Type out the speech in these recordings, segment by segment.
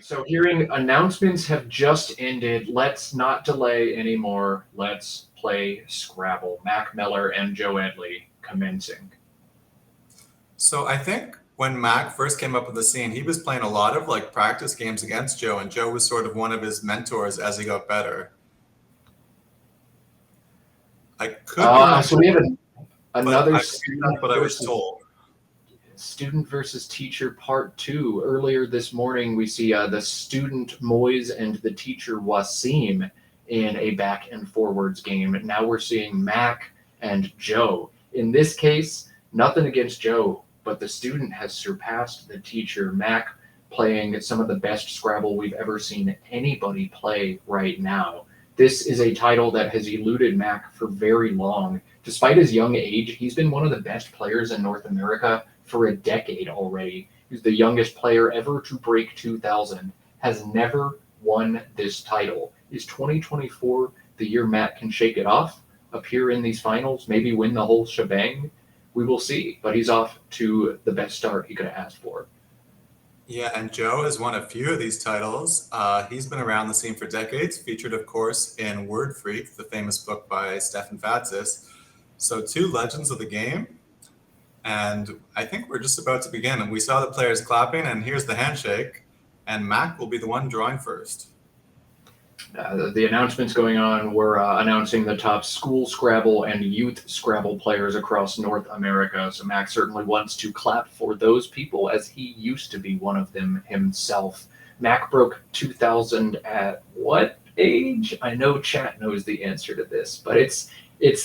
So hearing announcements have just ended, let's not delay anymore. Let's play Scrabble. Mack Meller and Joe Edley commencing. So I think when Mac first came up with the scene, he was playing a lot of like practice games against Joe, and Joe was sort of one of his mentors as he got better. I could be wrong, So we have but another I think that's what I was told. student versus teacher part 2. Earlier this morning, we see the student Moise and the teacher Wasim in a back and forwards game. Now we're seeing Mac and Joe. In this case, nothing against Joe, but the student has surpassed the teacher. Mac playing some of the best Scrabble we've ever seen anybody play right now. This is a title that has eluded Mac for very long. Despite his young age, he's been one of the best players in North America for a decade already. He's the youngest player ever to break 2,000, has never won this title. Is 2024 the year Matt can shake it off, appear in these finals, maybe win the whole shebang? We will see, but he's off to the best start he could have asked for. Yeah, and Joe has won a few of these titles. He's been around the scene for decades, featured, of course, in Word Freak, the famous book by Stefan Fatsis. So, two legends of the game. And I think we're just about to begin. And we saw the players clapping, and here's the handshake. And Mac will be the one drawing first. The announcements going on were announcing the top school Scrabble and youth Scrabble players across North America. So Max certainly wants to clap for those people, as he used to be one of them himself. Mac broke 2,000 at what age? I know chat knows the answer to this, but it's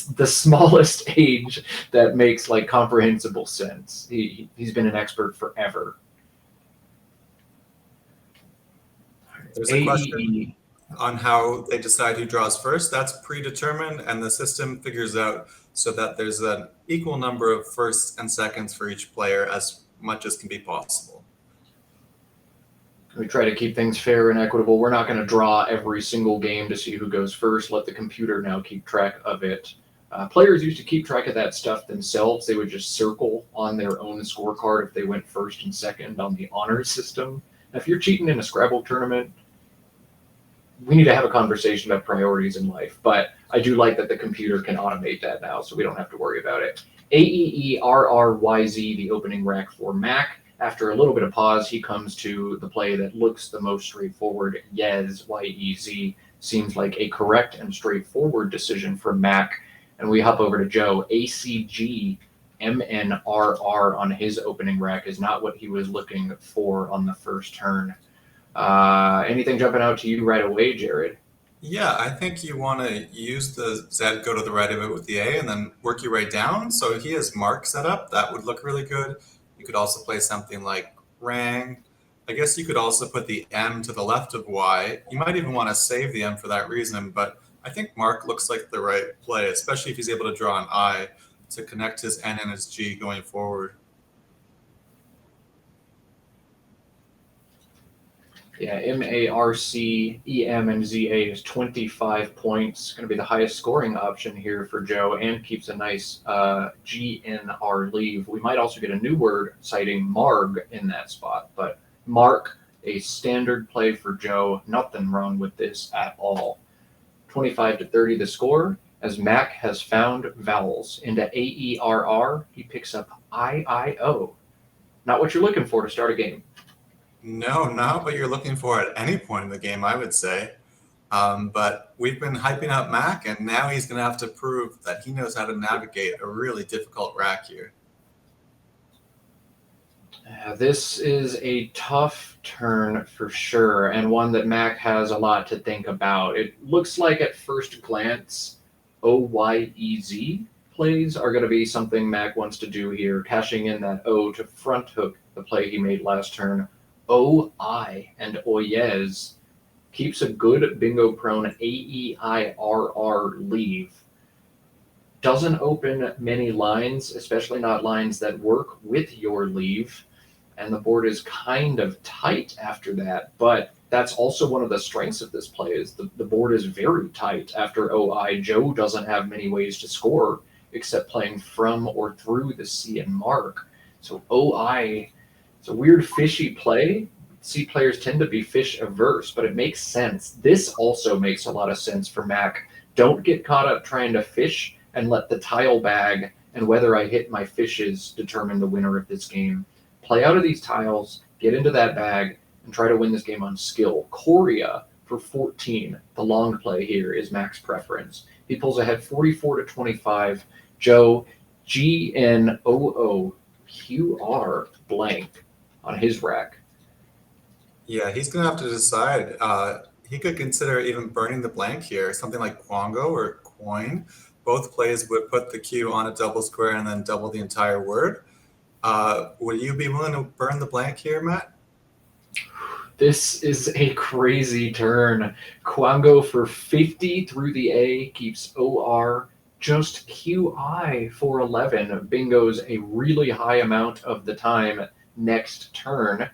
the smallest age that makes like comprehensible sense. He's been an expert forever. There's a question on how they decide who draws first. That's predetermined, and the system figures out so that there's an equal number of firsts and seconds for each player, as much as can be possible. We try to keep things fair and equitable. We're not going to draw every single game to see who goes first. Let the computer now keep track of it. Players used to keep track of that stuff themselves. They would just circle on their own scorecard if they went first and second on the honors system. Now, if you're cheating in a Scrabble tournament, we need to have a conversation about priorities in life. But I do like that the computer can automate that now, so we don't have to worry about it. AEERRYZ, the opening rack for Mac. After a little bit of pause, he comes to the play that looks the most straightforward. Yez, Y-E-Z, seems like a correct and straightforward decision for Mac. And we hop over to Joe. ACG MNRR on his opening rack is not what he was looking for on the first turn. Anything jumping out to you right away, Jared? Yeah, I think you want to use the Z, go to the right of it with the A, and then work your way down. So he has Mark set up. That would look really good. You could also play something like Rang. I guess you could also put the M to the left of Y. You might even want to save the M for that reason, but I think Mark looks like the right play, especially if he's able to draw an I to connect his N and his G going forward. Yeah, MARC, and ZA is 25 points. Going to be the highest scoring option here for Joe, and keeps a nice GNR leave. We might also get a new word citing Marg in that spot, but Mark, a standard play for Joe. Nothing wrong with this at all. 25 to 30 the score, as Mac has found vowels. Into AERR, he picks up IIO. Not what you're looking for to start a game. No, not what you're looking for at any point in the game, I would say. But we've been hyping up Mac, and now he's going to have to prove that he knows how to navigate a really difficult rack here. This is a tough turn for sure, and one that Mac has a lot to think about. It looks like at first glance, OYEZ plays are going to be something Mac wants to do here, cashing in that O to front hook the play he made last turn. OI and Oyez keeps a good bingo prone AEIRR leave. Doesn't open many lines, especially not lines that work with your leave. And the board is kind of tight after that, but that's also one of the strengths of this play is the board is very tight after OI. Joe doesn't have many ways to score except playing from or through the C and Mark. So OI, it's a weird fishy play, see players tend to be fish averse, but it makes sense. This also makes a lot of sense for Mac. Don't get caught up trying to fish and let the tile bag and whether I hit my fishes determine the winner of this game. Play out of these tiles, get into that bag, and try to win this game on skill. Coria for 14. The long play here is Mac's preference. He pulls ahead 44 to 25. Joe, GNOOQR blank on his rack. Yeah, he's going to have to decide. He could consider even burning the blank here, something like Quango or Coin. Both plays would put the Q on a double square and then double the entire word. Would you be willing to burn the blank here, Matt? This is a crazy turn. Quango for 50 through the A keeps OR just QI for 11. Bingo's a really high amount of the time next turn.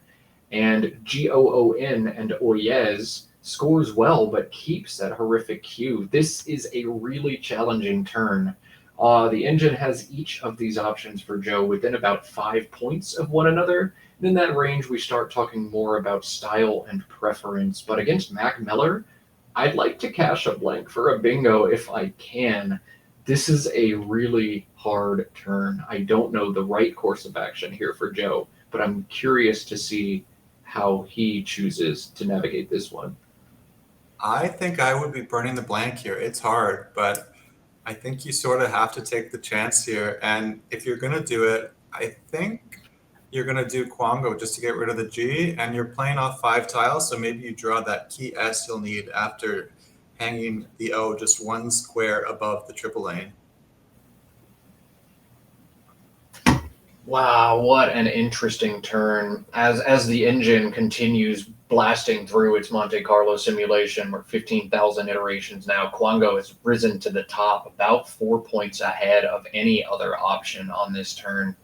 And GOON and Oyez scores well but keeps that horrific Q. This is a really challenging turn. The engine has each of these options for Joe within about 5 points of one another. And in that range, we start talking more about style and preference. But against Mack Meller, I'd like to cash a blank for a bingo if I can. This is a really hard turn. I don't know the right course of action here for Joe, but I'm curious to see how he chooses to navigate this one. I think I would be burning the blank here. It's hard, but I think you sort of have to take the chance here. And if you're going to do it, I think you're going to do Quango just to get rid of the G. And you're playing off 5 tiles, so maybe you draw that key S you'll need after hanging the O just 1 square above the triple lane. Wow, what an interesting turn. As the engine continues blasting through its Monte Carlo simulation, we're 15,000 iterations now. Quango has risen to the top, about 4 points ahead of any other option on this turn.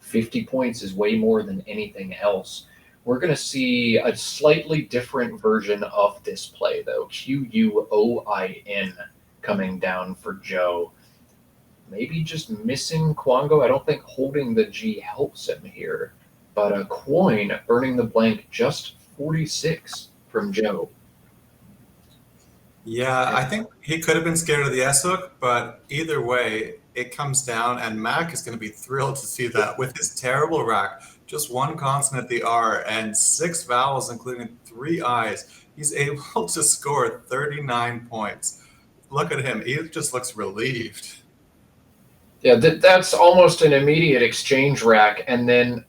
50 points is way more than anything else. We're going to see a slightly different version of this play, though. QUOIN coming down for Joe. Maybe just missing Quango. I don't think holding the G helps him here. But a coin burning the blank just 46 from Joe. Yeah, I think he could have been scared of the S hook, but either way, it comes down, and Mac is going to be thrilled to see that with his terrible rack, just 1 consonant, the R, and 6 vowels, including 3 I's. He's able to score 39 points. Look at him. He just looks relieved. Yeah, that's almost an immediate exchange rack. And then,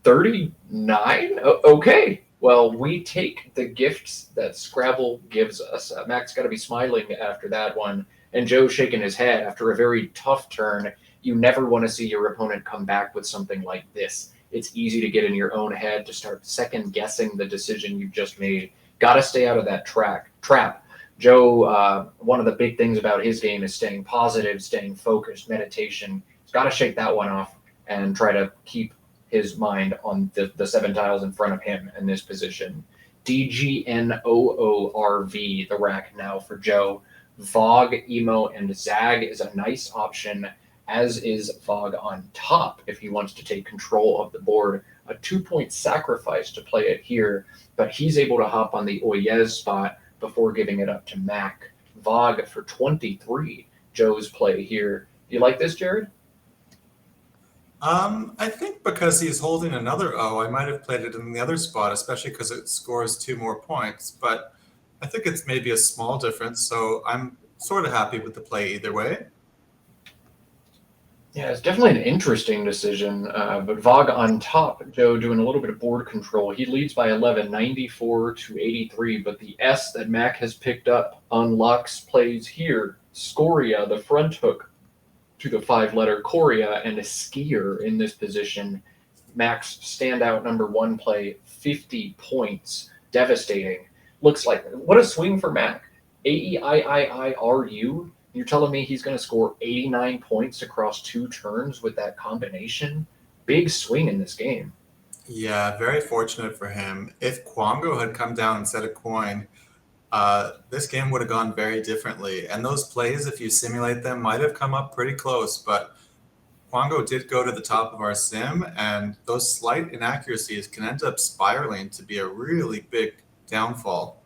39? Okay. Well, we take the gifts that Scrabble gives us. Mac's got to be smiling after that one. And Joe shaking his head after a very tough turn. You never want to see your opponent come back with something like this. It's easy to get in your own head to start second guessing the decision you just made. Got to stay out of that trap. Joe, one of the big things about his game is staying positive, staying focused, meditation. He's got to shake that one off and try to keep his mind on the 7 tiles in front of him in this position. DGNOORV, the rack now for Joe. Vogue, Emo, and Zag is a nice option, as is Vogue on top if he wants to take control of the board. A 2-point sacrifice to play it here, but he's able to hop on the Oyez spot before giving it up to Mac. Vogue for 23, Joe's play here. Do you like this, Jared? I think because he's holding another O, I might have played it in the other spot, especially because it scores 2 more points. But I think it's maybe a small difference, so I'm sort of happy with the play either way. Yeah, it's definitely an interesting decision. But Vogue on top, Joe doing a little bit of board control. He leads by 11, 94 to 83. But the S that Mac has picked up unlocks plays here. Scoria, the front hook to the 5-letter Coria, and a skier in this position. Mac's standout number 1 play, 50 points. Devastating. Looks like, what a swing for Mac. AEIIIRU. You're telling me he's going to score 89 points across 2 turns with that combination? Big swing in this game. Yeah, very fortunate for him. If Quango had come down instead of Coin, this game would have gone very differently. And those plays, if you simulate them, might have come up pretty close. But Quango did go to the top of our sim, and those slight inaccuracies can end up spiraling to be a really big downfall.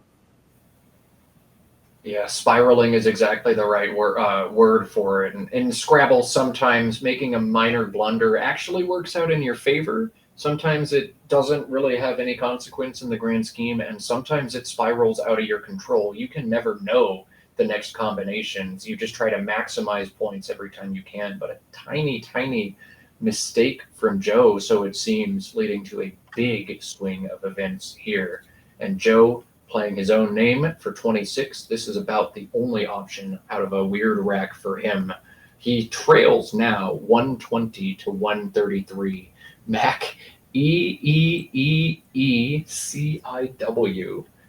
Yeah, spiraling is exactly the right word for it. And in Scrabble, sometimes making a minor blunder actually works out in your favor. Sometimes it doesn't really have any consequence in the grand scheme, and sometimes it spirals out of your control. You can never know the next combinations. You just try to maximize points every time you can. But a tiny, tiny mistake from Joe, so it seems, leading to a big swing of events here. And Joe playing his own name for 26. This is about the only option out of a weird rack for him. He trails now 120 to 133. Mack EEEECIW.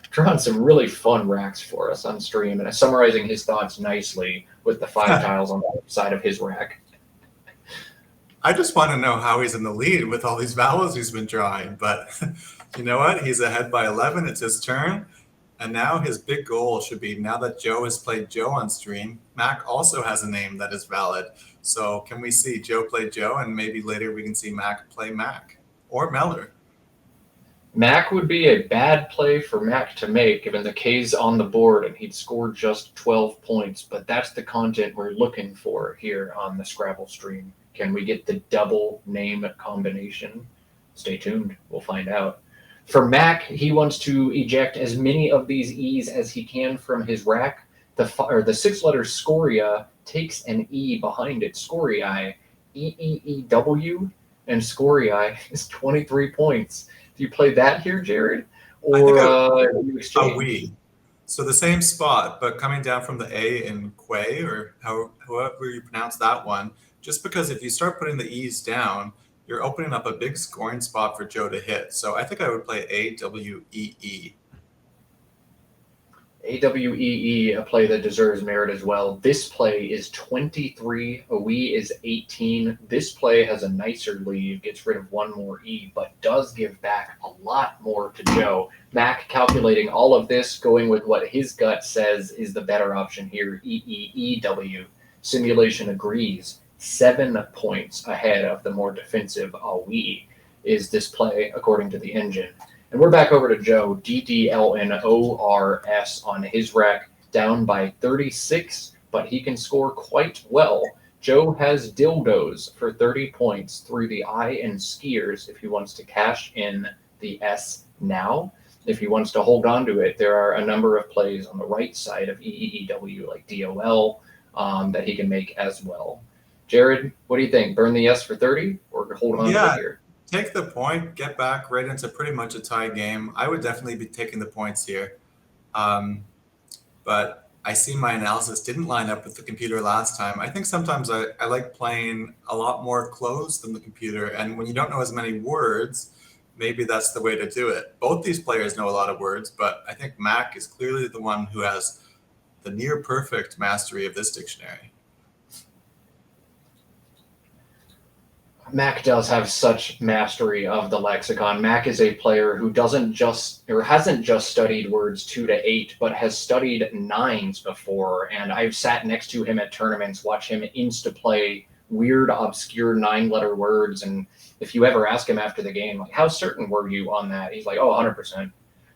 Drawing some really fun racks for us on stream and summarizing his thoughts nicely with the 5 tiles on the other side of his rack. I just want to know how he's in the lead with all these vowels he's been drawing, but you know what? He's ahead by 11. It's his turn. And now his big goal should be, now that Joe has played Joe on stream, Mack also has a name that is valid. So can we see Joe play Joe, and maybe later we can see Mack play Mack or Meller? Mack would be a bad play for Mack to make given the K's on the board and he'd scored just 12 points, but that's the content we're looking for here on the Scrabble stream. Can we get the double name combination? Stay tuned. We'll find out. For Mack, he wants to eject as many of these E's as he can from his rack. The 6-letter Scoria takes an E behind it. Scorii, EEEW, and Scorii is 23 points. Do you play that here, Jared? Or you exchange? A we. So the same spot, but coming down from the A in Quay, or however you pronounce that one, just because if you start putting the E's down, you're opening up a big scoring spot for Joe to hit. So I think I would play AWEE. AWEE, a play that deserves merit as well. This play is 23. A we is 18. This play has a nicer lead, gets rid of one more E, but does give back a lot more to Joe. Mack calculating all of this, going with what his gut says is the better option here, EEEW. Simulation agrees. 7 points ahead of the more defensive we is this play, according to the engine. And we're back over to Joe, DDLNORS on his rack, down by 36, but he can score quite well. Joe has dildos for 30 points through the I and skiers if he wants to cash in the S now. If he wants to hold on to it, there are a number of plays on the right side of EEEW, like DOL, that he can make as well. Jared, what do you think? Burn the S for 30 or hold on to it here? Take the point, get back right into pretty much a tie game. I would definitely be taking the points here. But I see my analysis didn't line up with the computer last time. I think sometimes I like playing a lot more closed than the computer. And when you don't know as many words, maybe that's the way to do it. Both these players know a lot of words, but I think Mack is clearly the one who has the near perfect mastery of this dictionary. Mack does have such mastery of the lexicon. Mack is a player who hasn't just studied words 2 to 8, but has studied 9s before. And I've sat next to him at tournaments, watch him insta-play weird, obscure 9-letter words. And if you ever ask him after the game, like, how certain were you on that? He's like, oh, 100%.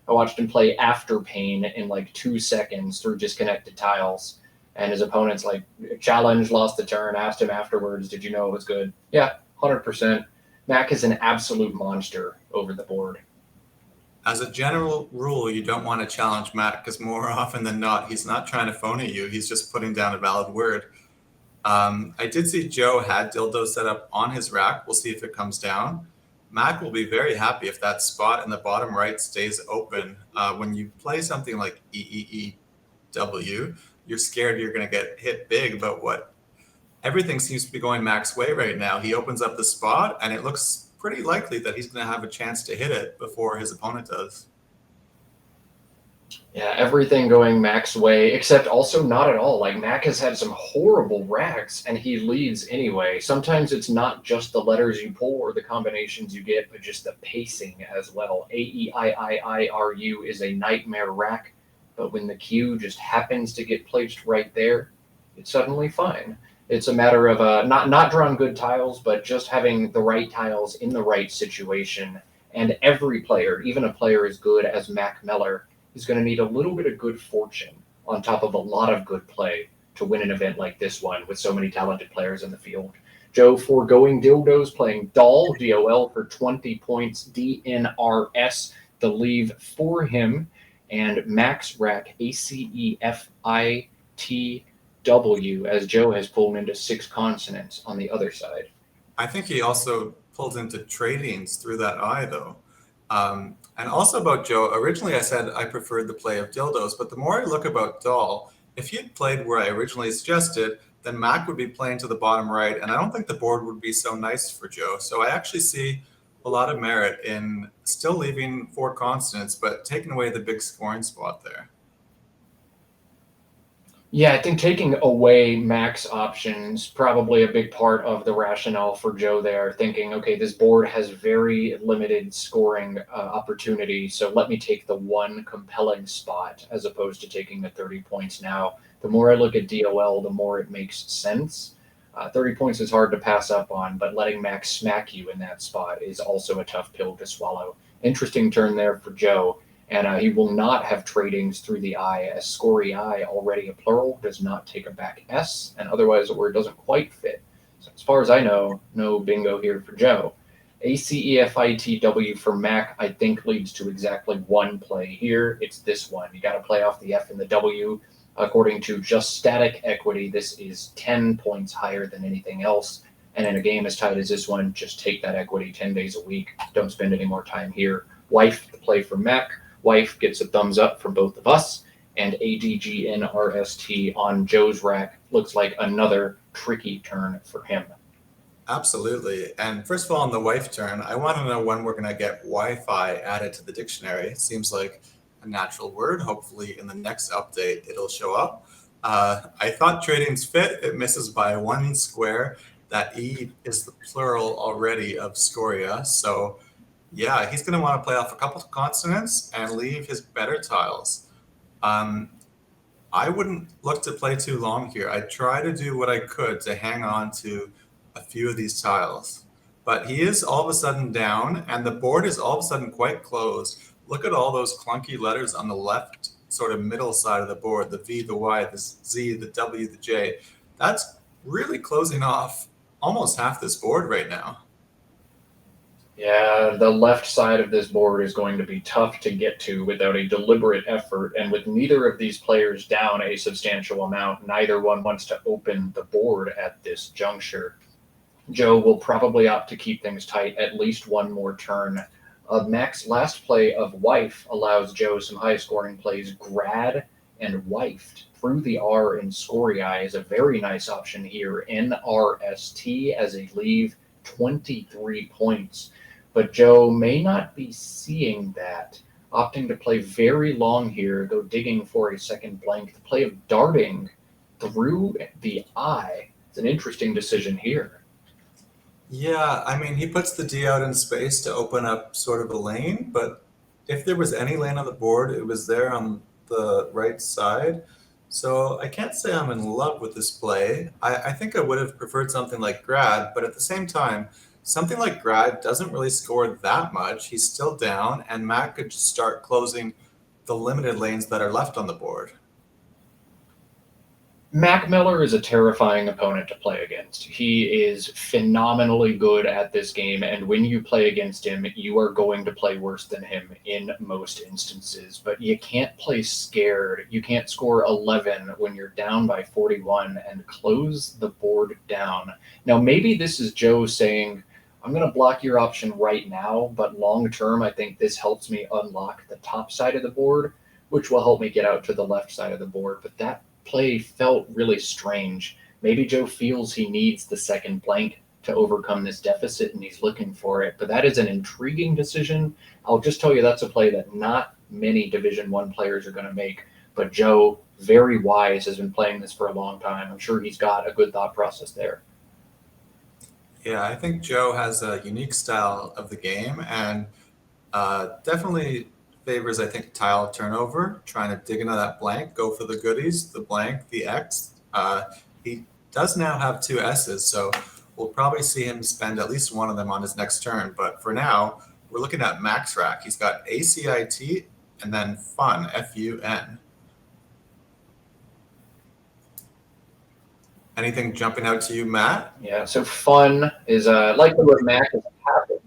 I watched him play Afterpain in like 2 seconds through disconnected tiles. And his opponent's like, challenge, lost the turn, asked him afterwards, did you know it was good? Yeah. 100%. Mack is an absolute monster over the board. As a general rule, you don't want to challenge Mack because more often than not, he's not trying to phone at you. He's just putting down a valid word. I did see Joe had dildo set up on his rack. We'll see if it comes down. Mack will be very happy if that spot in the bottom right stays open. When you play something like EEEW, you're scared you're going to get hit big, but everything seems to be going Mack's way right now. He opens up the spot, and it looks pretty likely that he's going to have a chance to hit it before his opponent does. Yeah, everything going Mack's way, except also not at all. Like, Mack has had some horrible racks, and he leads anyway. Sometimes it's not just the letters you pull or the combinations you get, but just the pacing as well. AEIIIRU is a nightmare rack, but when the Q just happens to get placed right there, it's suddenly fine. It's a matter of not drawing good tiles, but just having the right tiles in the right situation. And every player, even a player as good as Mack Meller, is going to need a little bit of good fortune on top of a lot of good play to win an event like this one with so many talented players in the field. Joe foregoing dildos playing Doll DOL for 20 points, DNRS the leave for him, and Max Rack ACEFITW as Joe has pulled into 6 consonants on the other side. I think he also pulled into tradings through that eye, though. And also about Joe, originally I said I preferred the play of dildos, but the more I look about Doll, if he had played where I originally suggested, then Mac would be playing to the bottom right, and I don't think the board would be so nice for Joe. So I actually see a lot of merit in still leaving 4 consonants, but taking away the big scoring spot there. Yeah, I think taking away max options probably a big part of the rationale for Joe there. Thinking, okay, this board has very limited scoring opportunity, so let me take the one compelling spot as opposed to taking the 30 points now. The more I look at DOL, the more it makes sense. 30 points is hard to pass up on, but letting Max smack you in that spot is also a tough pill to swallow. Interesting turn there for Joe. And he will not have tradings through the I, as scory I, already a plural, does not take a back S, and otherwise the word doesn't quite fit. So as far as I know, no bingo here for Joe. ACEFITW for Mac, I think, leads to exactly one play here. It's this one. You got to play off the F and the W. According to just static equity, this is 10 points higher than anything else. And in a game as tight as this one, just take that equity 10 days a week. Don't spend any more time here. Wife, the play for Mac. Wife gets a thumbs up from both of us, and ADGNRST on Joe's rack looks like another tricky turn for him. Absolutely. And first of all, on the wife turn, I want to know when we're going to get Wi-Fi added to the dictionary. It seems like a natural word. Hopefully in the next update, it'll show up. I thought tradings fit. It misses by 1 square. That E is the plural already of scoria. So yeah, he's going to want to play off a couple of consonants and leave his better tiles. I wouldn't look to play too long here. I'd try to do what I could to hang on to a few of these tiles. But he is all of a sudden down, and the board is all of a sudden quite closed. Look at all those clunky letters on the left, sort of middle side of the board, the V, the Y, the Z, the W, the J. That's really closing off almost half this board right now. Yeah, the left side of this board is going to be tough to get to without a deliberate effort, and with neither of these players down a substantial amount, neither one wants to open the board at this juncture. Joe will probably opt to keep things tight at least one more turn. Mac's last play of Wife allows Joe some high scoring plays. Grad and Wifed through the R in Scorii is a very nice option here. NRST as a leave, 23 points. But Joe may not be seeing that, opting to play very long here, go digging for a second blank. The play of darting through the I is an interesting decision here. Yeah, I mean, he puts the D out in space to open up sort of a lane, but if there was any lane on the board, it was there on the right side. So I can't say I'm in love with this play. I think I would have preferred something like Grad, but at the same time, something like Grad doesn't really score that much. He's still down, and Matt could just start closing the limited lanes that are left on the board. Mack Miller is a terrifying opponent to play against. He is phenomenally good at this game, and when you play against him, you are going to play worse than him in most instances. But you can't play scared. You can't score 11 when you're down by 41 and close the board down. Now, maybe this is Joe saying, I'm going to block your option right now, but long term, I think this helps me unlock the top side of the board, which will help me get out to the left side of the board. But that play felt really strange. Maybe Joe feels he needs the second blank to overcome this deficit and he's looking for it. But that is an intriguing decision. I'll just tell you that's a play that not many Division One players are going to make. But Joe, very wise, has been playing this for a long time. I'm sure he's got a good thought process there. Yeah, I think Joe has a unique style of the game and definitely favors, I think, tile turnover, trying to dig into that blank, go for the goodies, the blank, the X. He does now have two S's, so we'll probably see him spend at least one of them on his next turn. But for now, we're looking at Max Rack. He's got ACIT and then Fun, Fun. Anything jumping out to you, Matt? Yeah, so Fun is likely what Mac is having.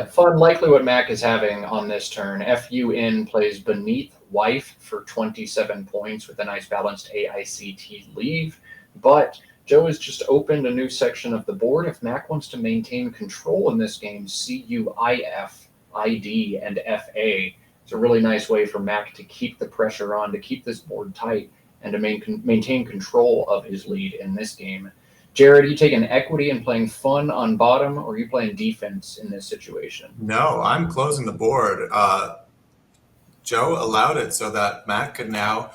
Fun, likely what Mac is having on this turn. FUN plays Beneath Wife for 27 points with a nice balanced AICT leave. But Joe has just opened a new section of the board. If Mac wants to maintain control in this game, CUIF, ID, and FA. It's a really nice way for Mac to keep the pressure on, to keep this board tight, and to maintain control of his lead in this game. Jared, are you taking equity and playing Fun on bottom, or are you playing defense in this situation? No, I'm closing the board. Joe allowed it so that Matt could now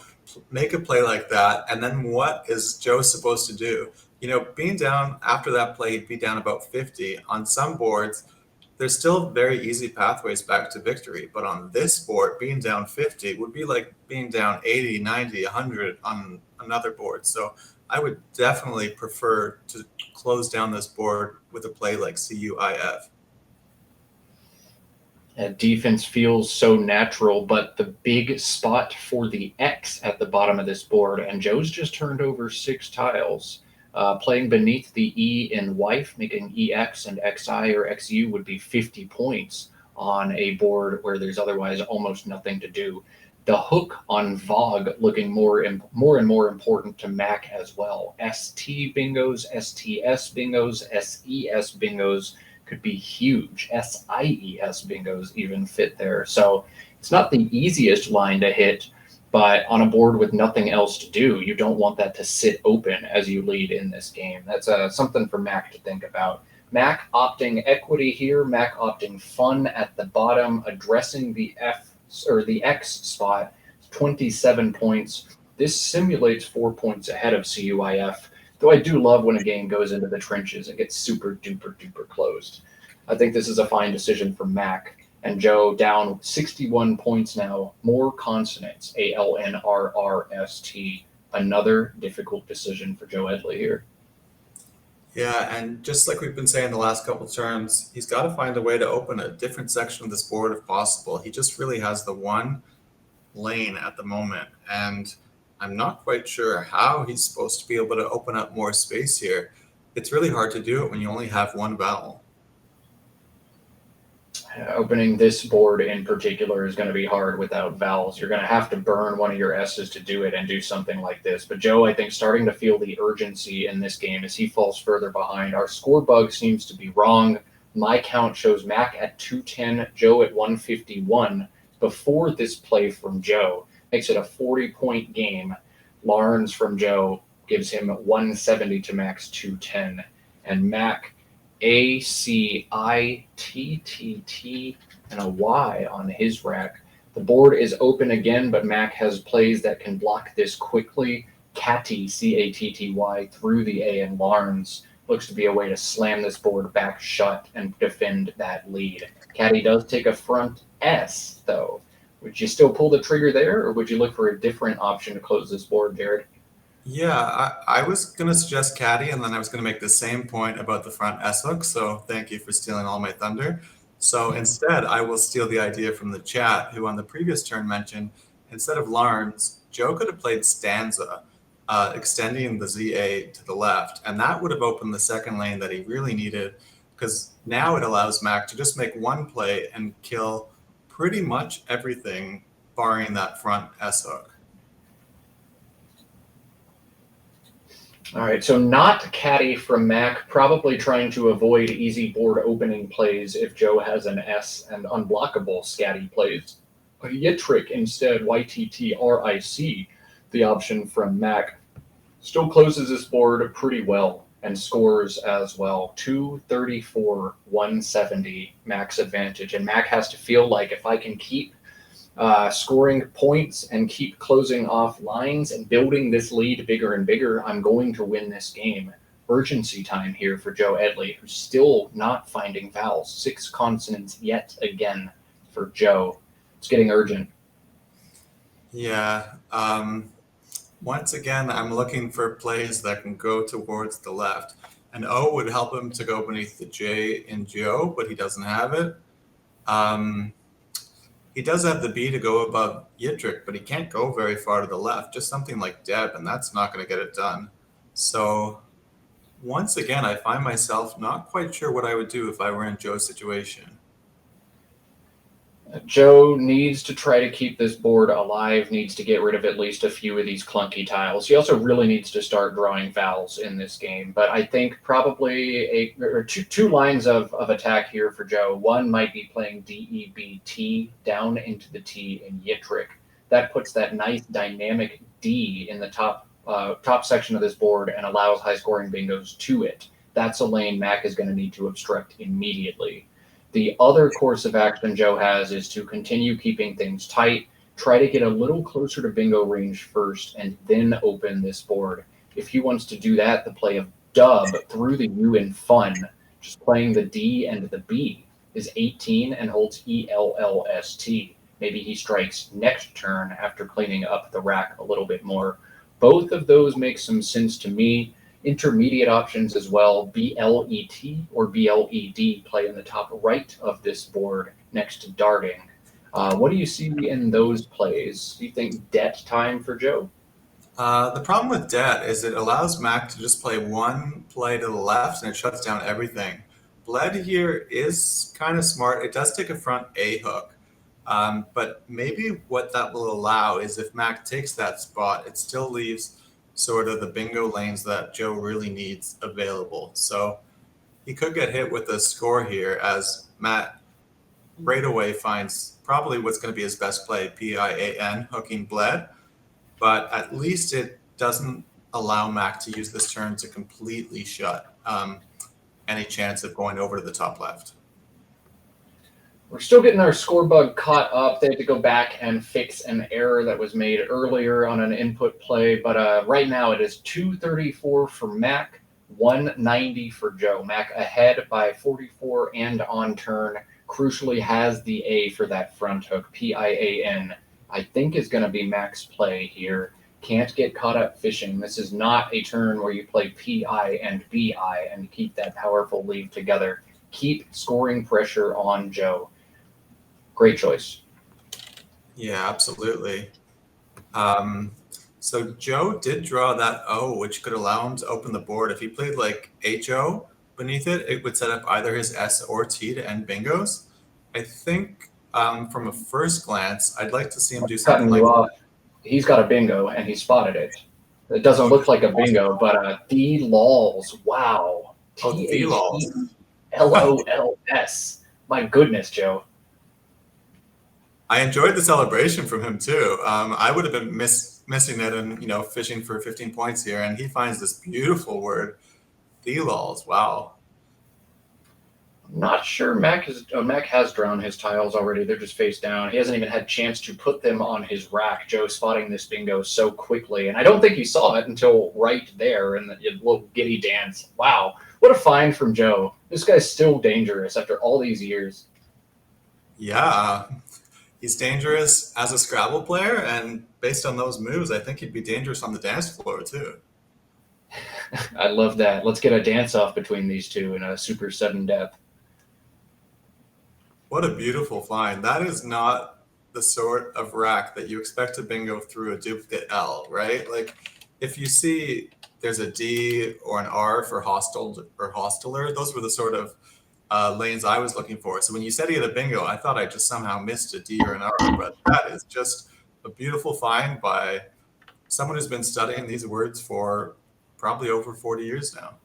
make a play like that. And then what is Joe supposed to do? You know, being down after that play, he'd be down about 50. On some boards, there's still very easy pathways back to victory. But on this board, being down 50 would be like being down 80, 90, 100 on another board. So I would definitely prefer to close down this board with a play like CUIF. Defense feels so natural, but the big spot for the X at the bottom of this board, and Joe's just turned over 6 tiles. Playing beneath the E in Wife, making EX and XI or XU would be 50 points on a board where there's otherwise almost nothing to do. The hook on VOG looking more and more important to Mac as well. ST bingos, STS bingos, SES bingos could be huge. SIES bingos even fit there. So it's not the easiest line to hit, but on a board with nothing else to do, you don't want that to sit open as you lead in this game. That's something for Mac to think about. Mac opting equity here, Mac opting Fun at the bottom, addressing the X spot, 27 points. This simulates 4 points ahead of CUIF, though I do love when a game goes into the trenches and gets super duper duper closed. I think this is a fine decision for Mac. And Joe down 61 points now, more consonants, ALNRRST. Another difficult decision for Joe Edley here. Yeah, and just like we've been saying the last couple of turns, he's got to find a way to open a different section of this board if possible. He just really has the one lane at the moment, and I'm not quite sure how he's supposed to be able to open up more space here. It's really hard to do it when you only have one vowel. Opening this board in particular is going to be hard without vowels. You're going to have to burn one of your S's to do it and do something like this. But Joe, I think, starting to feel the urgency in this game as he falls further behind. Our score bug seems to be wrong. My count shows Mac at 210, Joe at 151. Before this play from Joe makes it a 40-point game. Larns from Joe gives him 170 to Mac's 210. And Mac ACITTT and a Y on his rack. The board is open again, but Mac has plays that can block this quickly. Catty, CATTY, through the A, and Larns looks to be a way to slam this board back shut and defend that lead. Catty does take a front S, though. Would you still pull the trigger there, or would you look for a different option to close this board, Jared? Yeah, I was going to suggest Caddy, and then I was going to make the same point about the front S hook, so thank you for stealing all my thunder. So instead, I will steal the idea from the chat, who on the previous turn mentioned, instead of Larns, Joe could have played Stanza, extending the ZA to the left, and that would have opened the second lane that he really needed, because now it allows Mac to just make one play and kill pretty much everything, barring that front S hook. All right, so not Caddy from Mac, probably trying to avoid easy board opening plays if Joe has an S, and unblockable Scatty plays. A Yitrick instead, YTTRIC, the option from Mac. Still closes this board pretty well and scores as well. 234, 170, Mac's advantage. And Mac has to feel like if I can keep scoring points and keep closing off lines and building this lead bigger and bigger, I'm going to win this game. Urgency time here for Joe Edley, who's still not finding vowels. 6 consonants yet again for Joe. It's getting urgent. Yeah. Once again, I'm looking for plays that can go towards the left. An O would help him to go beneath the J in Joe, but he doesn't have it. Um, he does have the B to go above Yittrick, but he can't go very far to the left, just something like Deb, and that's not going to get it done. So once again, I find myself not quite sure what I would do if I were in Joe's situation. Joe needs to try to keep this board alive, needs to get rid of at least a few of these clunky tiles. He also really needs to start drawing vowels in this game. But I think probably two lines of attack here for Joe. One might be playing DEBT down into the T in Yittrick. That puts that nice dynamic D in the top section of this board and allows high scoring bingos to it. That's a lane Mac is going to need to obstruct immediately. The other course of action Joe has is to continue keeping things tight, try to get a little closer to bingo range first, and then open this board. If he wants to do that, the play of dub through the U in fun, just playing the D and the B, is 18 and holds ELLST. Maybe he strikes next turn after cleaning up the rack a little bit more. Both of those make some sense to me. Intermediate options as well, BLET or BLED play in the top right of this board next to darting. What do you see in those plays? Do you think debt time for Joe? The problem with debt is it allows Mac to just play one play to the left and it shuts down everything. Bled here is kind of smart. It does take a front A hook. But maybe what that will allow is if Mac takes that spot, it still leaves sort of the bingo lanes that Joe really needs available. So he could get hit with a score here as Matt right away finds probably what's going to be his best play, PIAN, hooking Bled. But at least it doesn't allow Mac to use this turn to completely shut any chance of going over to the top left. We're still getting our score bug caught up. They had to go back and fix an error that was made earlier on an input play. But right now it is 234 for Mac, 190 for Joe. Mac ahead by 44 and on turn. Crucially has the A for that front hook, PIAN. I think is going to be Mac's play here. Can't get caught up fishing. This is not a turn where you play PI and BI and keep that powerful lead together. Keep scoring pressure on Joe. Great choice. Yeah, absolutely. So Joe did draw that O, which could allow him to open the board. If he played like HO beneath it, it would set up either his S or T to end bingos. I think from a first glance, I'd like to see him do something Cutting you like off. He's got a bingo and he spotted it. It doesn't look like a bingo, but the lols. Wow. Thelols. THELOLS. My goodness, Joe. I enjoyed the celebration from him too. I would have been missing it and fishing for 15 points here, and he finds this beautiful word, thelols. Wow. I'm not sure Mac has drawn his tiles already. They're just face down. He hasn't even had a chance to put them on his rack. Joe spotting this bingo so quickly, and I don't think he saw it until right there in the little giddy dance. Wow, what a find from Joe. This guy's still dangerous after all these years. Yeah. He's dangerous as a Scrabble player, and based on those moves, I think he'd be dangerous on the dance floor too. I love that. Let's get a dance off between these two in a super sudden death. What a beautiful find. That is not the sort of rack that you expect to bingo through a duplicate L, right? Like if you see there's a D or an R for hostile or hostiler, those were the sort of lanes I was looking for. So when you said he had a bingo, I thought I just somehow missed a D or an R, but that is just a beautiful find by someone who's been studying these words for probably over 40 years now.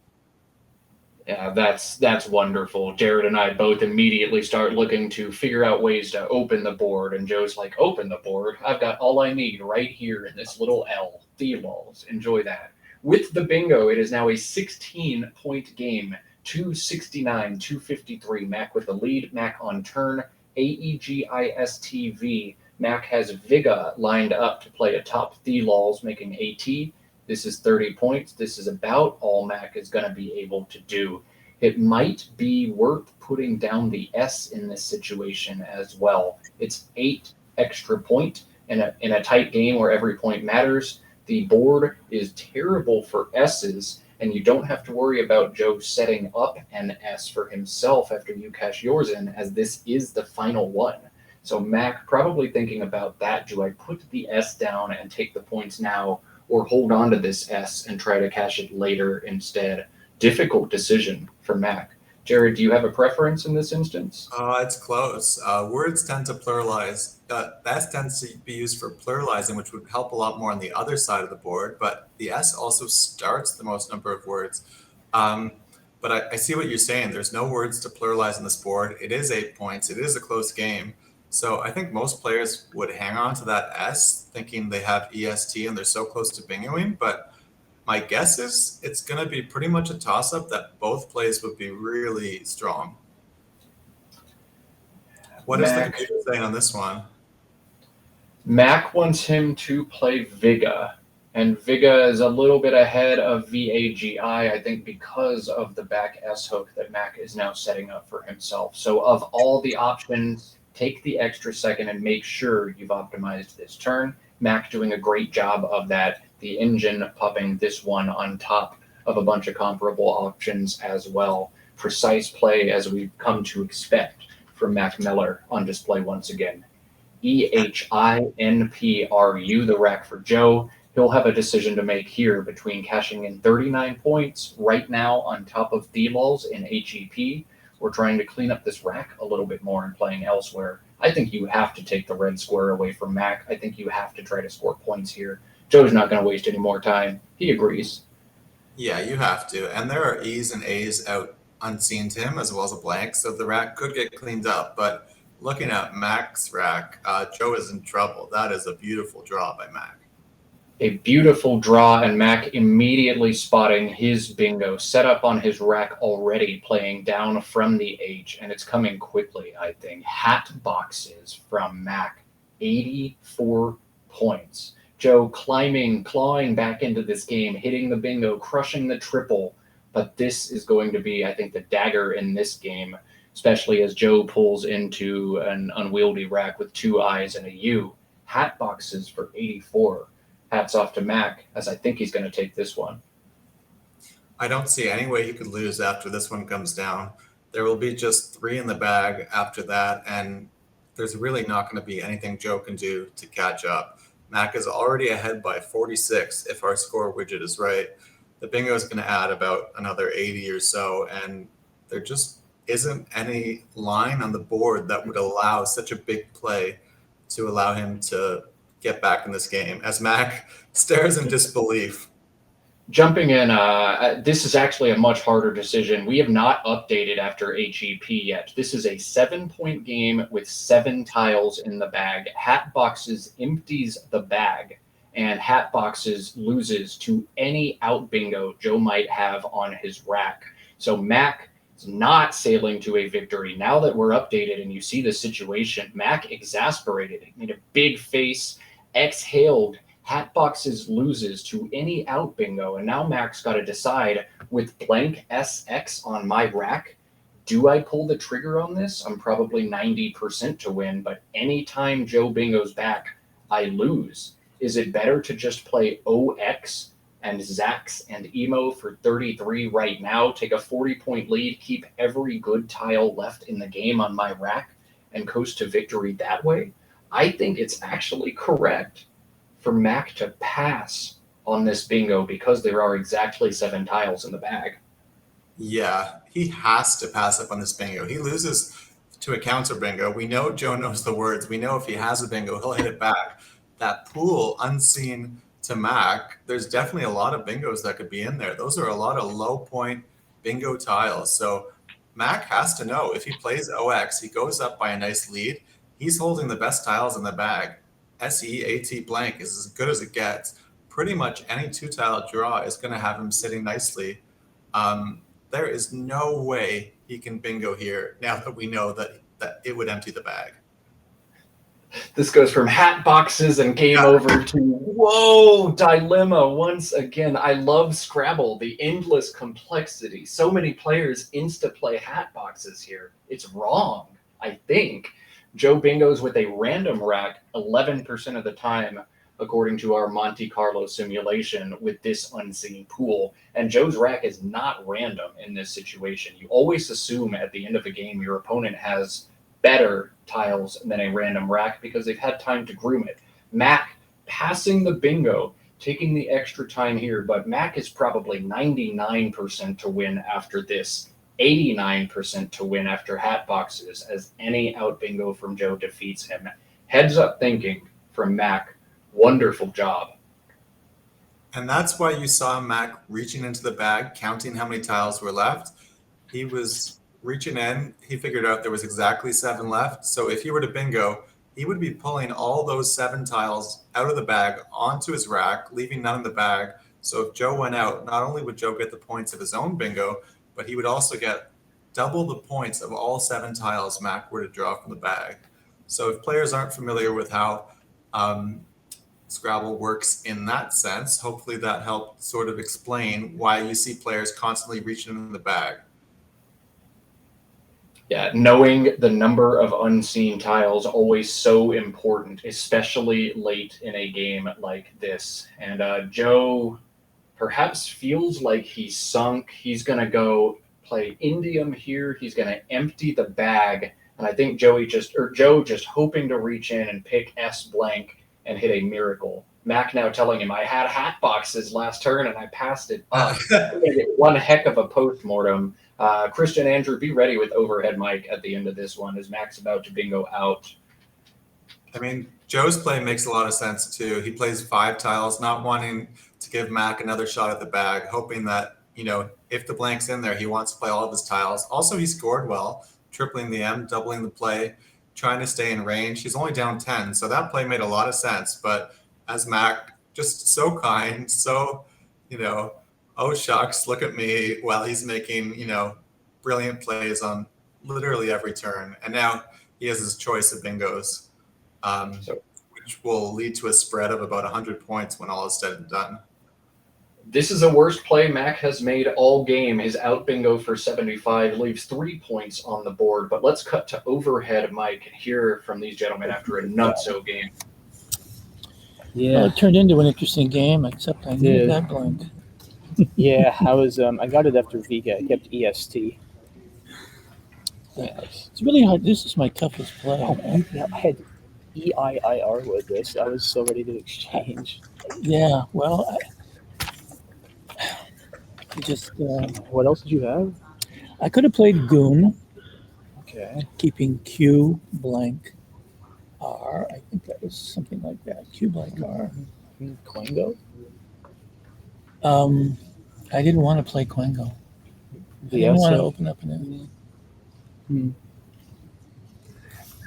Yeah, that's wonderful. Jared and I both immediately start looking to figure out ways to open the board, and Joe's like, open the board? I've got all I need right here in this little L. Thelols. Enjoy that. With the bingo, it is now a 16-point game. 269, 253. Mac with the lead. Mac on turn. AEGISTV. Mac has Viga lined up to play atop Thelols, making AT. This is 30 points. This is about all Mac is going to be able to do. It might be worth putting down the S in this situation as well. It's 8 extra point in a tight game where every point matters. The board is terrible for S's, and you don't have to worry about Joe setting up an S for himself after you cash yours in, as this is the final one. So Mac probably thinking about that. Do I put the S down and take the points now, or hold on to this S and try to cash it later instead? Difficult decision for Mac. Jared, do you have a preference in this instance? It's close. Words tend to pluralize. That tends to be used for pluralizing, which would help a lot more on the other side of the board. But the S also starts the most number of words. Um, but I see what you're saying. There's no words to pluralize on this board. It is 8 points. It is a close game. So I think most players would hang on to that S, thinking they have EST and they're so close to bingoing. But my guess is it's going to be pretty much a toss-up that both plays would be really strong. What is the Mac, computer saying on this one? Mac wants him to play Viga, and Viga is a little bit ahead of VAGI, I think, because of the back S hook that Mac is now setting up for himself. So, of all the options, take the extra second and make sure you've optimized this turn. Mac doing a great job of that. The engine popping this one on top of a bunch of comparable options as well. Precise play as we've come to expect from Mack Meller on display once again. EHINPRU, the rack for Joe. He'll have a decision to make here between cashing in 39 points right now on top of D-Lulls in HEP, or trying to clean up this rack a little bit more and playing elsewhere. I think you have to take the red square away from Mac. I think you have to try to score points here. Joe's not going to waste any more time. He agrees. Yeah, you have to. And there are E's and A's out unseen to him, as well as a blank, so the rack could get cleaned up. But looking at Mac's rack, Joe is in trouble. That is a beautiful draw by Mac. A beautiful draw, and Mac immediately spotting his bingo set up on his rack already, playing down from the H, and it's coming quickly, I think. Hat boxes from Mac, 84 points. Joe clawing back into this game, hitting the bingo, crushing the triple. But this is going to be, I think, the dagger in this game, especially as Joe pulls into an unwieldy rack with two I's and a U. Hat boxes for 84. Hats off to Mac, as I think he's going to take this one. I don't see any way he could lose after this one comes down. There will be just 3 in the bag after that, and there's really not going to be anything Joe can do to catch up. Mac is already ahead by 46 if our score widget is right. The bingo is going to add about another 80 or so, and there just isn't any line on the board that would allow such a big play to allow him to get back in this game, as Mac stares in disbelief. Jumping in, this is actually a much harder decision. We have not updated after HEP yet. This is a 7-point game with 7 tiles in the bag. Hat boxes empties the bag, and Hat boxes loses to any out bingo Joe might have on his rack. So Mac is not sailing to a victory. Now that we're updated and you see the situation, Mac exasperated, made a big face, exhaled. Hat boxes loses to any out bingo, and now Mac's got to decide with blank SX on my rack. Do I pull the trigger on this? I'm probably 90% to win, but anytime Joe bingo's back, I lose. Is it better to just play OX and Zax and Emo for 33 right now, take a 40-point lead, keep every good tile left in the game on my rack, and coast to victory that way? I think it's actually correct for Mac to pass on this bingo because there are exactly 7 tiles in the bag. Yeah, he has to pass up on this bingo. He loses to a counter bingo. We know Joe knows the words. We know if he has a bingo, he'll hit it back. That pool unseen to Mac, there's definitely a lot of bingos that could be in there. Those are a lot of low point bingo tiles. So Mac has to know if he plays OX, he goes up by a nice lead. He's holding the best tiles in the bag. SEAT blank is as good as it gets. Pretty much any 2-tile draw is going to have him sitting nicely. There is no way he can bingo here now that we know that it would empty the bag. This goes from hat boxes and game over to whoa, dilemma once again. I love Scrabble, the endless complexity. So many players insta-play hat boxes here. It's wrong, I think. Joe bingos with a random rack 11% of the time. according to our Monte Carlo simulation, with this unseen pool. And Joe's rack is not random in this situation. You always assume at the end of a game your opponent has better tiles than a random rack because they've had time to groom it. Mack passing the bingo, taking the extra time here, but Mack is probably 99% to win after this, 89% to win after hat boxes, as any out bingo from Joe defeats him. Heads up thinking from Mack. Wonderful job. And that's why you saw Mac reaching into the bag, counting how many tiles were left. He was reaching in. He figured out there was exactly 7 left. So if he were to bingo, he would be pulling all those 7 tiles out of the bag onto his rack, leaving none in the bag. So if Joe went out, not only would Joe get the points of his own bingo, but he would also get double the points of all 7 tiles Mac were to draw from the bag. So if players aren't familiar with how Scrabble works in that sense, hopefully that helped sort of explain why you see players constantly reaching in the bag. Yeah, knowing the number of unseen tiles always so important, especially late in a game like this. And Joe perhaps feels like he's sunk. He's going to go play Indium here. He's going to empty the bag. And I think Joe just hoping to reach in and pick S blank and hit a miracle. Mac now telling him, I had hat boxes last turn and I passed it up. One heck of a postmortem. Christian, Andrew, be ready with overhead mic at the end of this one as Mac's about to bingo out. I mean, Joe's play makes a lot of sense too. He plays 5 tiles, not wanting to give Mac another shot at the bag, hoping that, if the blank's in there, he wants to play all of his tiles. Also, he scored well, tripling the M, doubling the play, trying to stay in range. He's only down 10, so that play made a lot of sense. But as Mac, just so kind, so, oh shucks, look at me, while he's making, brilliant plays on literally every turn. And now he has his choice of bingos, which will lead to a spread of about 100 points when all is said and done. This is the worst play Mac has made all game. His out bingo for 75 leaves 3 points on the board. But let's cut to overhead mic and hear from these gentlemen after a nutso game. Yeah, well, it turned into an interesting game, except I knew that blank. Yeah, I was. I got it after Vega. I kept EST. Yeah, it's really hard. This is my toughest play. Oh, I had EIIR with this. I was so ready to exchange. Yeah, well, just what else did you have? I could have played Goon. Okay. Keeping Q blank R. I think that was something like that. Q blank R. Quango? I didn't want to play Quango. I didn't want to open up an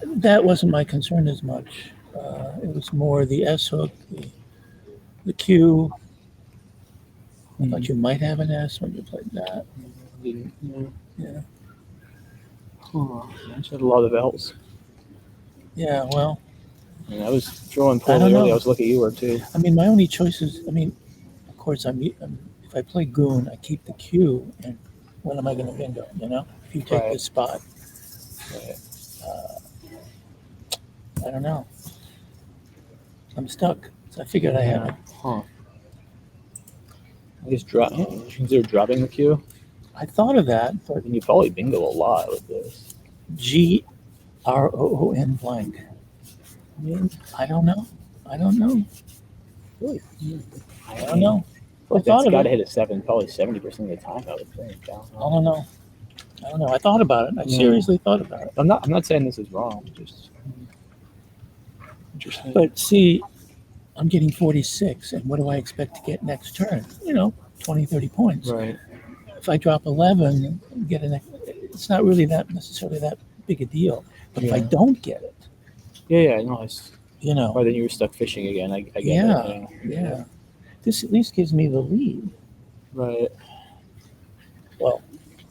That wasn't my concern as much. It was more the S hook, the Q. I thought you might have an S when you played that. Yeah. Huh. I just had a lot of L's. Yeah, well. And I was drawing poorly early. I was lucky you were too. I mean, my only choices, of course, if I play Goon, I keep the Q, and when am I going to bingo, If you take this spot. Right. I don't know. I'm stuck. So I figured I had it. Huh. I guess you consider dropping the Q? I thought of that, but you probably bingo a lot with this. GROON blank. I don't know. Really? I don't know. I thought it's got to hit a 7 probably 70% of the time, I would think. I don't know. I thought about it. I seriously thought about it. I'm not saying this is wrong. Just interesting. But see, I'm getting 46, and what do I expect to get next turn? 20, 30 points. Right. If I drop 11, it's not really necessarily that big a deal. But if I don't get it, Or then you were stuck fishing again. I get it. Yeah. This at least gives me the lead. Right. Well,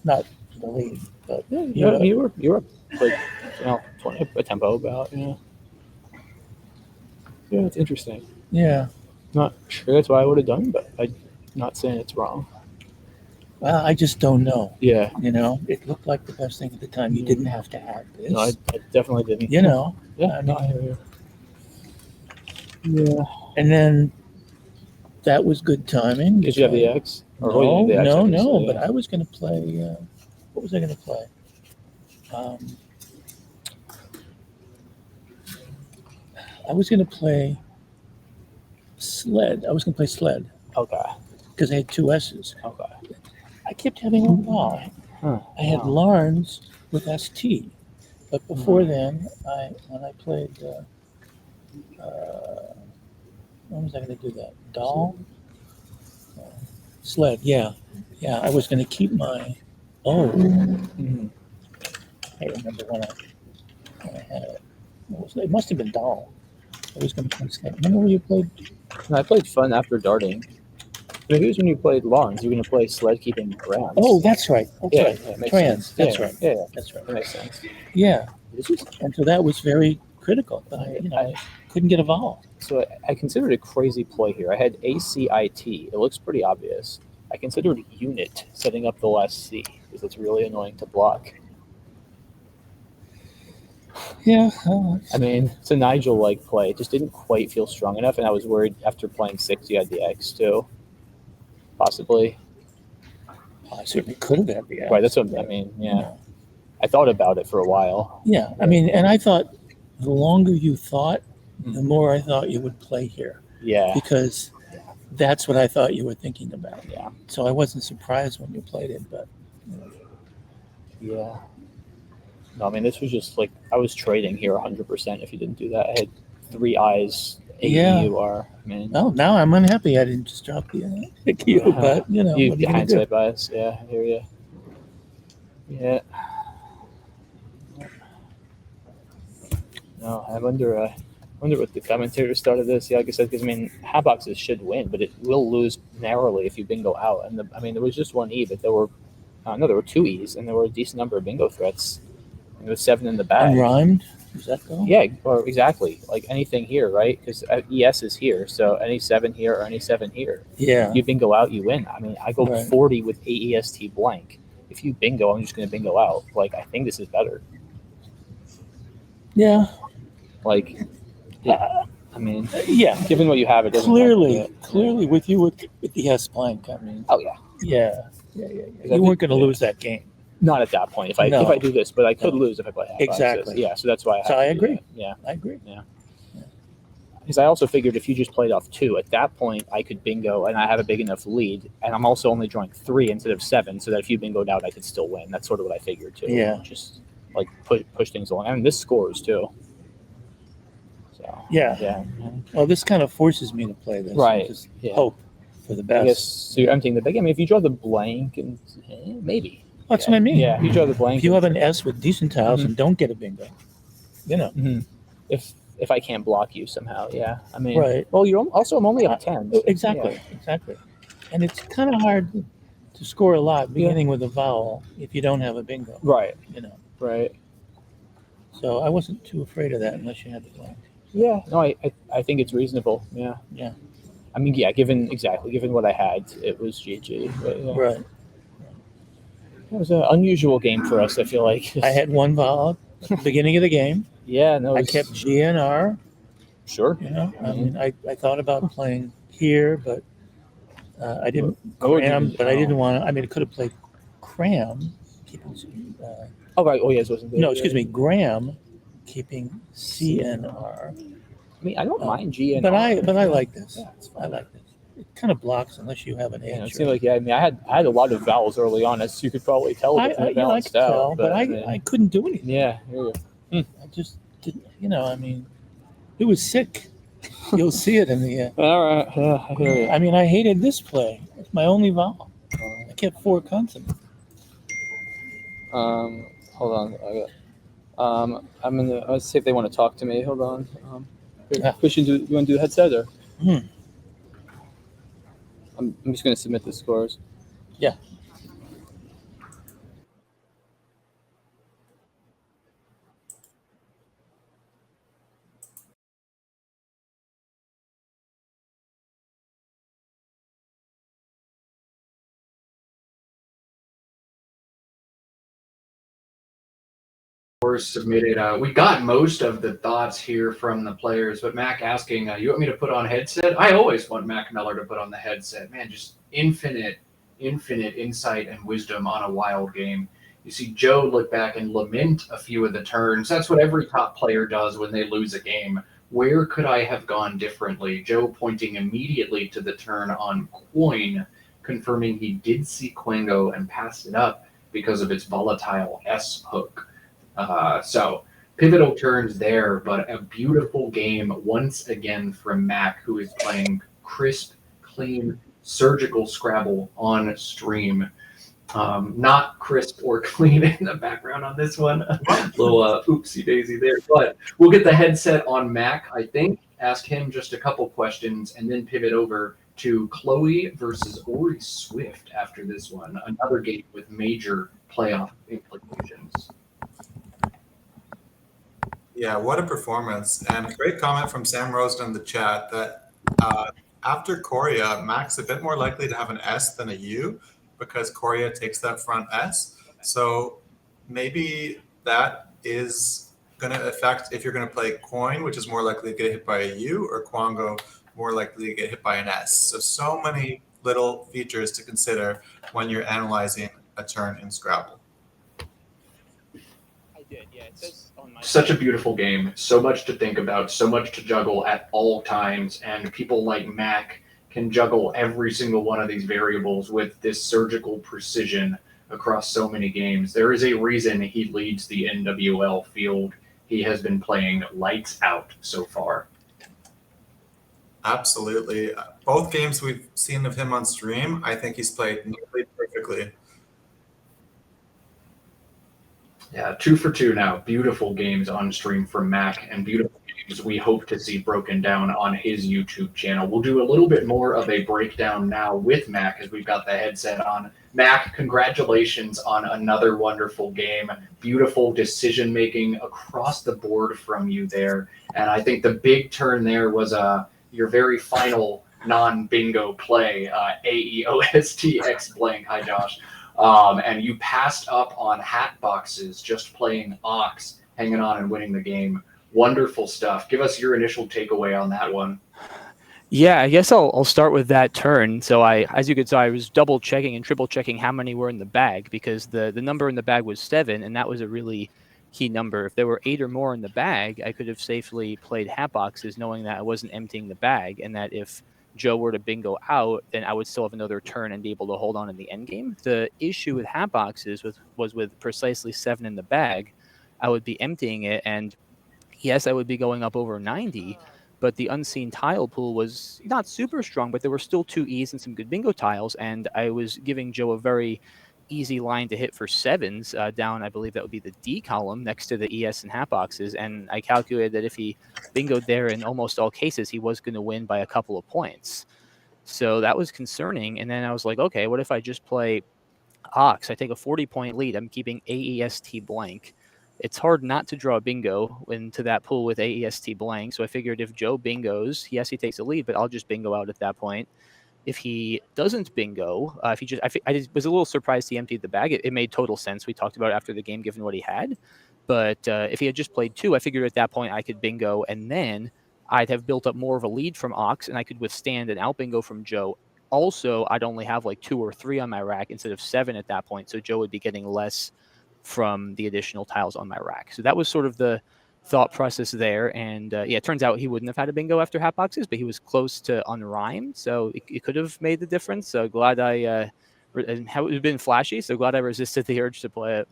not the lead, but you were up like 20 a tempo about. Yeah, it's interesting. Yeah. Not sure that's what I would have done, but I'm not saying it's wrong. Well, I just don't know. Yeah. It looked like the best thing at the time. You didn't have to have this. No, I definitely didn't. Yeah. Yeah. And then that was good timing. Did you have the X? Or No, you had the X, no, obviously, no. yeah. But I was going to play. What was I going to play? I was going to play sled. I was going to play sled Okay. because I had two S's. Okay. I kept having a wow. Huh. I had Wow. Larns with ST, but before then, when I played, when was I going to do that? Doll, sled. Yeah. I was going to keep my O. Mhm. I remember when I had it. It must have been doll. I was going to play sled. Remember when you played? No, I played fun after darting. Maybe it was when you played lawns. You were going to play sled keeping rounds. Oh, that's right. That's yeah, right. yeah, it makes Trans. sense. That's Yeah, right. Yeah, That's right. that makes sense. Yeah. This is And so that was very critical. But I couldn't get a vowel. So I considered a crazy play here. I had ACIT. It looks pretty obvious. I considered unit, setting up the last C, because it's really annoying to block. Yeah. I mean, it's a Nigel-like play. It just didn't quite feel strong enough, and I was worried after playing 6, you had the X too. Possibly. I certainly could have had the X. Right, that's what I mean, yeah. You know. I thought about it for a while. Yeah. I mean, and I thought the longer you thought, the more I thought you would play here. Yeah. Because that's what I thought you were thinking about. Yeah. So I wasn't surprised when you played it, but. Yeah. No, I mean, this was just like, I was trading here 100% if you didn't do that. I had 3 eyes, AEUR. I mean, Oh, now I'm unhappy I didn't just drop the Q, but, what are you going to do? Hindsight bias, yeah, I hear you. Yeah. No, I wonder what the commentators thought of this. Yeah, like I said, because I mean, hat boxes should win, but it will lose narrowly if you bingo out. And there was just one E, but there were there were 2 E's, and there were a decent number of bingo threats. And there was 7 in the bag. Unrhymed? Does that go? Yeah, or exactly. Like anything here, right? Because ES is here, so any 7 here or any 7 here. Yeah. If you bingo out, you win. I mean, I go Right. 40 with AEST blank. If you bingo, I'm just going to bingo out. Like, I think this is better. Yeah. Like, I mean, Yeah. given what you have, it doesn't Clearly, with you with the S blank, I mean. Oh yeah. Yeah. You weren't going to lose that game. Not at that point. If I do this, but I could lose if I play half Exactly. boxes. Yeah, so that's why So I agree. That. Yeah, I agree. Yeah. Because I also figured if you just played off 2, at that point I could bingo and I have a big enough lead, and I'm also only drawing 3 instead of 7, so that if you bingoed out, I could still win. That's sort of what I figured too. Yeah. Just like push things along. I mean, this scores too. So Yeah. Well, this kind of forces me to play this. Right. Just Yeah. hope for the best. I guess so. You're emptying the big. I mean, if you draw the blank, and maybe. That's what I mean. Yeah, if you draw the blank. If you have an S with decent tiles and don't get a bingo, If I can't block you somehow, yeah. I mean, right. Well, I'm only up 10. Exactly. And it's kind of hard to score a lot beginning with a vowel if you don't have a bingo. Right. Right. So I wasn't too afraid of that unless you had the blank. Yeah. No, I think it's reasonable. Yeah. Yeah. I mean, yeah. Given what I had, it was GG. But, yeah. Right. It was an unusual game for us. I feel like I had one vowel at the beginning of the game. Yeah. No. I kept G and R. Sure. I mean, I thought about playing here, but I didn't cram. But I didn't want to. I mean, I could have played cram. Oh right. Oh yes, wasn't there? No, excuse me, Graham, keeping CNR. I mean, I don't mind G and but R. I like this. Yeah, I like this. It kind of blocks unless you have an Yeah, H. it seemed like I mean, I had a lot of vowels early on, as you could probably tell. I could tell, but I couldn't do anything. Yeah, here you I just didn't. I mean, it was sick. You'll see it in the. All right. Yeah, I hear you. I mean, I hated this play. It's my only vowel. I kept 4 consonants. Hold on. Let's see if they want to talk to me. Hold on. Christian, you want to do the headset or? I'm just going to submit the scores. Yeah. were submitted. We got most of the thoughts here from the players, but Mac asking, you want me to put on headset? I always want Mack Meller to put on the headset. Man, just infinite insight and wisdom on a wild game. You see Joe look back and lament a few of the turns. That's what every top player does when they lose a game. Where could I have gone differently? Joe pointing immediately to the turn on coin, confirming he did see Quango and passed it up because of its volatile S hook. So pivotal turns there, but a beautiful game once again from Mac, who is playing crisp, clean, surgical Scrabble on stream. Not crisp or clean in the background on this one. Little oopsie daisy there. But we'll get the headset on Mac, I think, ask him just a couple questions, and then pivot over to Chloe versus Ori Swift after this one. Another game with major playoff implications. Yeah, what a performance. And great comment from Sam Rosen in the chat that after Korea, Mac's a bit more likely to have an S than a U because Korea takes that front S. So maybe that is going to affect if you're going to play coin, which is more likely to get hit by a U, or Quango, more likely to get hit by an S. So many little features to consider when you're analyzing a turn in Scrabble. I did, yeah. It says on my Such a beautiful game. So much to think about, so much to juggle at all times. And people like Mac can juggle every single one of these variables with this surgical precision across so many games. There is a reason he leads the NWL field. He has been playing lights out so far. Absolutely. Both games we've seen of him on stream, I think he's played nearly perfectly. Yeah, 2 for 2 now. Beautiful games on stream from Mac, and beautiful games we hope to see broken down on his YouTube channel. We'll do a little bit more of a breakdown now with Mac as we've got the headset on. Mac, congratulations on another wonderful game. Beautiful decision making across the board from you there. And I think the big turn there was your very final non-bingo play, AEOSTX blank. Hi, Josh. And you passed up on hat boxes, just playing Ox, hanging on and winning the game. Wonderful stuff. Give us your initial takeaway on that one. Yeah, I guess I'll start with that turn. So as you could see, I was double checking and triple checking how many were in the bag because the number in the bag was 7, and that was a really key number. If there were 8 or more in the bag, I could have safely played hat boxes, knowing that I wasn't emptying the bag, and that if Joe were to bingo out, then I would still have another turn and be able to hold on in the end game. The issue with hat boxes was with precisely 7 in the bag, I would be emptying it, and yes, I would be going up over 90, but the unseen tile pool was not super strong, but there were still 2 E's and some good bingo tiles, and I was giving Joe a very easy line to hit for 7s down, I believe that would be the D column next to the ES and hat boxes, and I calculated that if he bingoed there in almost all cases, he was going to win by a couple of points. So that was concerning, and then I was like, okay, what if I just play Ox? I take a 40-point lead. I'm keeping AEST blank. It's hard not to draw bingo into that pool with AEST blank. So I figured if Joe bingos, yes, he takes a lead, but I'll just bingo out at that point. If he doesn't bingo, if he just, I was a little surprised he emptied the bag. It made total sense. We talked about it after the game, given what he had. But if he had just played 2, I figured at that point I could bingo, and then I'd have built up more of a lead from Ox, and I could withstand an out bingo from Joe. Also, I'd only have like 2 or 3 on my rack instead of 7 at that point. So Joe would be getting less from the additional tiles on my rack. So that was sort of the thought process there. And it turns out he wouldn't have had a bingo after hat boxes, but he was close to unrhymed. So it could have made the difference. So glad and how it had been flashy. So glad I resisted the urge to play it.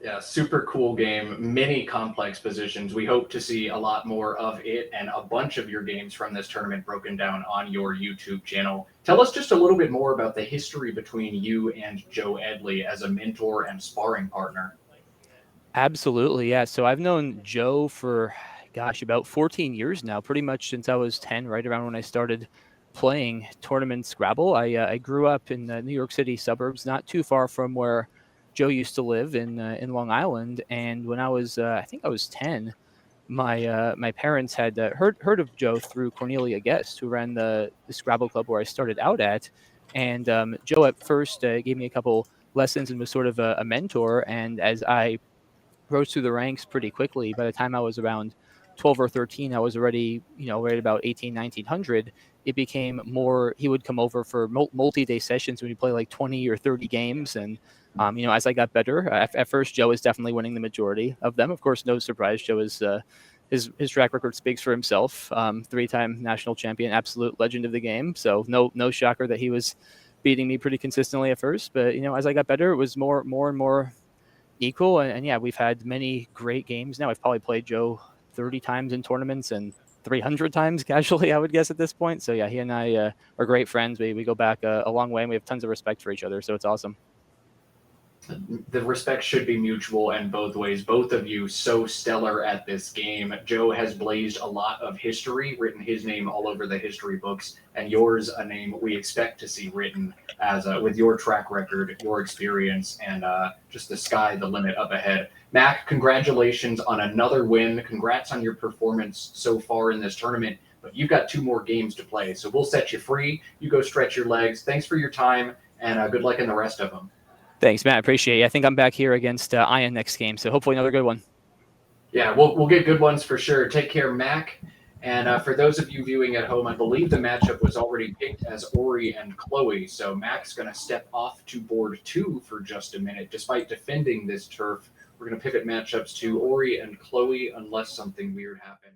Yeah, super cool game. Many complex positions. We hope to see a lot more of it and a bunch of your games from this tournament broken down on your YouTube channel. Tell us just a little bit more about the history between you and Joe Edley as a mentor and sparring partner. Absolutely, yeah. So I've known Joe for, about 14 years now, pretty much since I was 10, right around when I started playing tournament Scrabble. I grew up in the New York City suburbs, not too far from where Joe used to live in Long Island. And when I was, I think I was 10, my parents had heard of Joe through Cornelia Guest, who ran the Scrabble club where I started out at. And Joe at first gave me a couple lessons and was sort of a mentor. And as I rose through the ranks pretty quickly. By the time I was around 12 or 13, I was already, right about 18, 1900. It became more, he would come over for multi-day sessions when you play like 20 or 30 games. And, as I got better, at first, Joe is definitely winning the majority of them. Of course, no surprise. Joe is, his track record speaks for himself. 3-time national champion, absolute legend of the game. So no shocker that he was beating me pretty consistently at first. But, as I got better, it was more and more equal. And yeah, we've had many great games now. I've probably played Joe 30 times in tournaments and 300 times casually, I would guess, at this point. So yeah, he and I are great friends. We go back a long way, and we have tons of respect for each other. So it's awesome. The respect should be mutual and both ways. Both of you so stellar at this game. Joe has blazed a lot of history, written his name all over the history books, and yours a name we expect to see written as with your track record, your experience, and just the sky the limit up ahead. Mac, congratulations on another win. Congrats on your performance so far in this tournament. But you've got 2 more games to play, so we'll set you free. You go stretch your legs. Thanks for your time, and good luck in the rest of them. Thanks, Matt. I appreciate it. I think I'm back here against Ian next game, so hopefully another good one. Yeah, we'll get good ones for sure. Take care, Mac. And for those of you viewing at home, I believe the matchup was already picked as Ori and Chloe. So Mac's going to step off to board 2 for just a minute. Despite defending this turf, we're going to pivot matchups to Ori and Chloe unless something weird happens.